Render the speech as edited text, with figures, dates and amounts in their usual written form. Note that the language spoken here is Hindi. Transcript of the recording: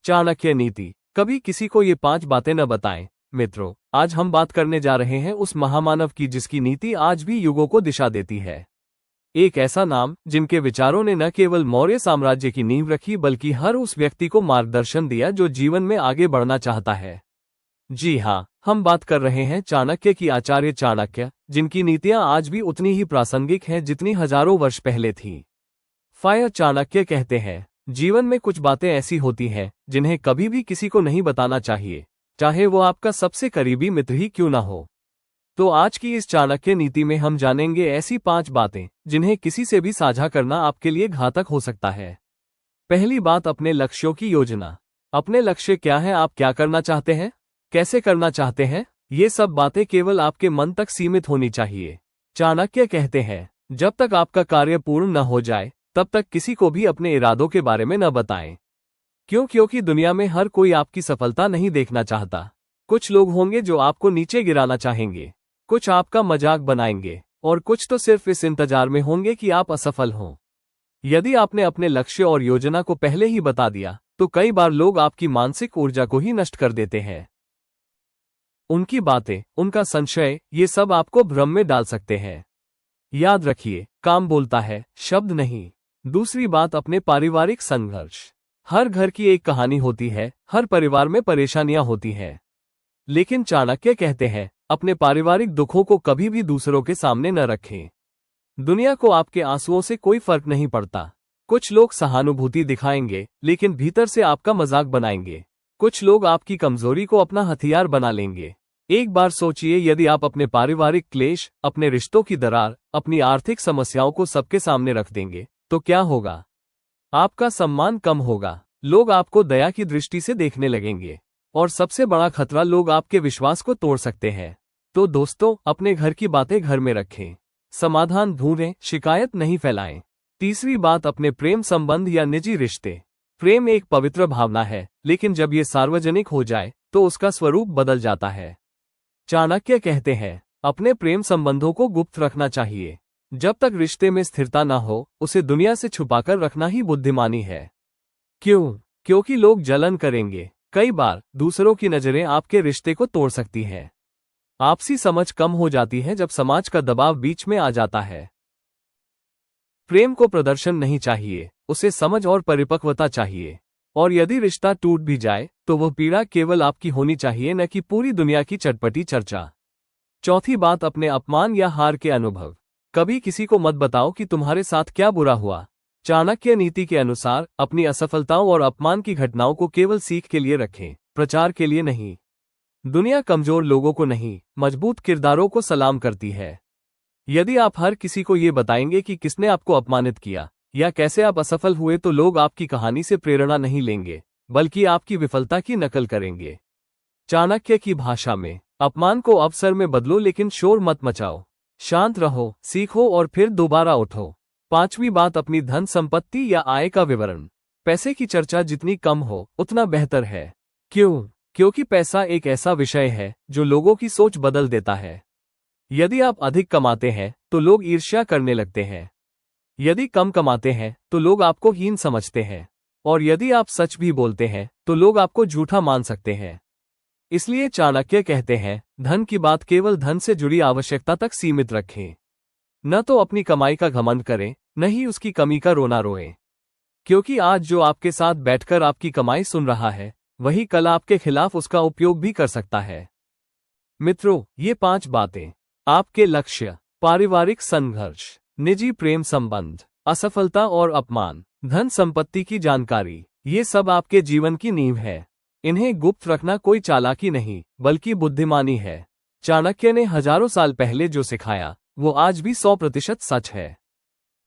चाणक्य नीति। कभी किसी को ये 5 बातें न बताएं। मित्रों, आज हम बात करने जा रहे हैं उस महामानव की जिसकी नीति आज भी युगों को दिशा देती है। एक ऐसा नाम जिनके विचारों ने न केवल मौर्य साम्राज्य की नींव रखी बल्कि हर उस व्यक्ति को मार्गदर्शन दिया जो जीवन में आगे बढ़ना चाहता है। जी हाँ, हम बात कर रहे हैं चाणक्य की। आचार्य चाणक्य, जिनकी नीतियां आज भी उतनी ही प्रासंगिक हैं जितनी हजारों वर्ष पहले थी। फायर चाणक्य कहते हैं, जीवन में कुछ बातें ऐसी होती हैं जिन्हें कभी भी किसी को नहीं बताना चाहिए, चाहे वो आपका सबसे करीबी मित्र ही क्यों ना हो। तो आज की इस चाणक्य नीति में हम जानेंगे ऐसी 5 बातें जिन्हें किसी से भी साझा करना आपके लिए घातक हो सकता है। पहली बात, अपने लक्ष्यों की योजना। अपने लक्ष्य क्या है? आप क्या करना चाहते हैं, कैसे करना चाहते हैं, ये सब बातें केवल आपके मन तक सीमित होनी चाहिए। चाणक्य कहते हैं, जब तक आपका कार्य पूर्ण न हो जाए तब तक किसी को भी अपने इरादों के बारे में न बताएं। क्योंकि दुनिया में हर कोई आपकी सफलता नहीं देखना चाहता। कुछ लोग होंगे जो आपको नीचे गिराना चाहेंगे, कुछ आपका मजाक बनाएंगे और कुछ तो सिर्फ इस इंतजार में होंगे कि आप असफल हों। यदि आपने अपने लक्ष्य और योजना को पहले ही बता दिया तो कई बार लोग आपकी मानसिक ऊर्जा को ही नष्ट कर देते हैं। उनकी बातें, उनका संशय, ये सब आपको भ्रम में डाल सकते हैं। याद रखिए, काम बोलता है, शब्द नहीं। दूसरी बात, अपने पारिवारिक संघर्ष। हर घर की एक कहानी होती है, हर परिवार में परेशानियां होती हैं। लेकिन चाणक्य कहते हैं, अपने पारिवारिक दुखों को कभी भी दूसरों के सामने न रखें। दुनिया को आपके आंसुओं से कोई फर्क नहीं पड़ता। कुछ लोग सहानुभूति दिखाएंगे लेकिन भीतर से आपका मजाक बनाएंगे। कुछ लोग आपकी कमजोरी को अपना हथियार बना लेंगे। एक बार सोचिए, यदि आप अपने पारिवारिक क्लेश, अपने रिश्तों की दरार, अपनी आर्थिक समस्याओं को सबके सामने रख देंगे तो क्या होगा? आपका सम्मान कम होगा, लोग आपको दया की दृष्टि से देखने लगेंगे और सबसे बड़ा खतरा, लोग आपके विश्वास को तोड़ सकते हैं। तो दोस्तों, अपने घर की बातें घर में रखें, समाधान ढूंढें, शिकायत नहीं फैलाएं। तीसरी बात, अपने प्रेम संबंध या निजी रिश्ते। प्रेम एक पवित्र भावना है, लेकिन जब ये सार्वजनिक हो जाए तो उसका स्वरूप बदल जाता है। चाणक्य कहते हैं, अपने प्रेम संबंधों को गुप्त रखना चाहिए। जब तक रिश्ते में स्थिरता ना हो उसे दुनिया से छुपाकर रखना ही बुद्धिमानी है। क्यों? क्योंकि लोग जलन करेंगे। कई बार दूसरों की नजरें आपके रिश्ते को तोड़ सकती हैं। आपसी समझ कम हो जाती है जब समाज का दबाव बीच में आ जाता है। प्रेम को प्रदर्शन नहीं चाहिए, उसे समझ और परिपक्वता चाहिए। और यदि रिश्ता टूट भी जाए तो वह पीड़ा केवल आपकी होनी चाहिए, न कि पूरी दुनिया की चटपटी चर्चा। चौथी बात, अपने अपमान या हार के अनुभव। कभी किसी को मत बताओ कि तुम्हारे साथ क्या बुरा हुआ। चाणक्य नीति के अनुसार अपनी असफलताओं और अपमान की घटनाओं को केवल सीख के लिए रखें, प्रचार के लिए नहीं। दुनिया कमजोर लोगों को नहीं, मजबूत किरदारों को सलाम करती है। यदि आप हर किसी को ये बताएंगे कि किसने आपको अपमानित किया या कैसे आप असफल हुए तो लोग आपकी कहानी से प्रेरणा नहीं लेंगे बल्कि आपकी विफलता की नकल करेंगे। चाणक्य की भाषा में, अपमान को अवसर में बदलो लेकिन शोर मत मचाओ। शांत रहो, सीखो और फिर दोबारा उठो। पांचवी बात, अपनी धन संपत्ति या आय का विवरण। पैसे की चर्चा जितनी कम हो उतना बेहतर है। क्यों? क्योंकि पैसा एक ऐसा विषय है जो लोगों की सोच बदल देता है। यदि आप अधिक कमाते हैं तो लोग ईर्ष्या करने लगते हैं। यदि कम कमाते हैं तो लोग आपको हीन समझते हैं। और यदि आप सच भी बोलते हैं तो लोग आपको झूठा मान सकते हैं। इसलिए चाणक्य कहते हैं, धन की बात केवल धन से जुड़ी आवश्यकता तक सीमित रखें। न तो अपनी कमाई का घमंड करें, न ही उसकी कमी का रोना रोएं। क्योंकि आज जो आपके साथ बैठकर आपकी कमाई सुन रहा है वही कल आपके खिलाफ उसका उपयोग भी कर सकता है। मित्रों, ये 5 बातें, आपके लक्ष्य, पारिवारिक संघर्ष, निजी प्रेम संबंध, असफलता और अपमान, धन संपत्ति की जानकारी, ये सब आपके जीवन की नींव है। इन्हें गुप्त रखना कोई चालाकी नहीं बल्कि बुद्धिमानी है। चाणक्य ने हजारों साल पहले जो सिखाया वो आज भी 100% सच है।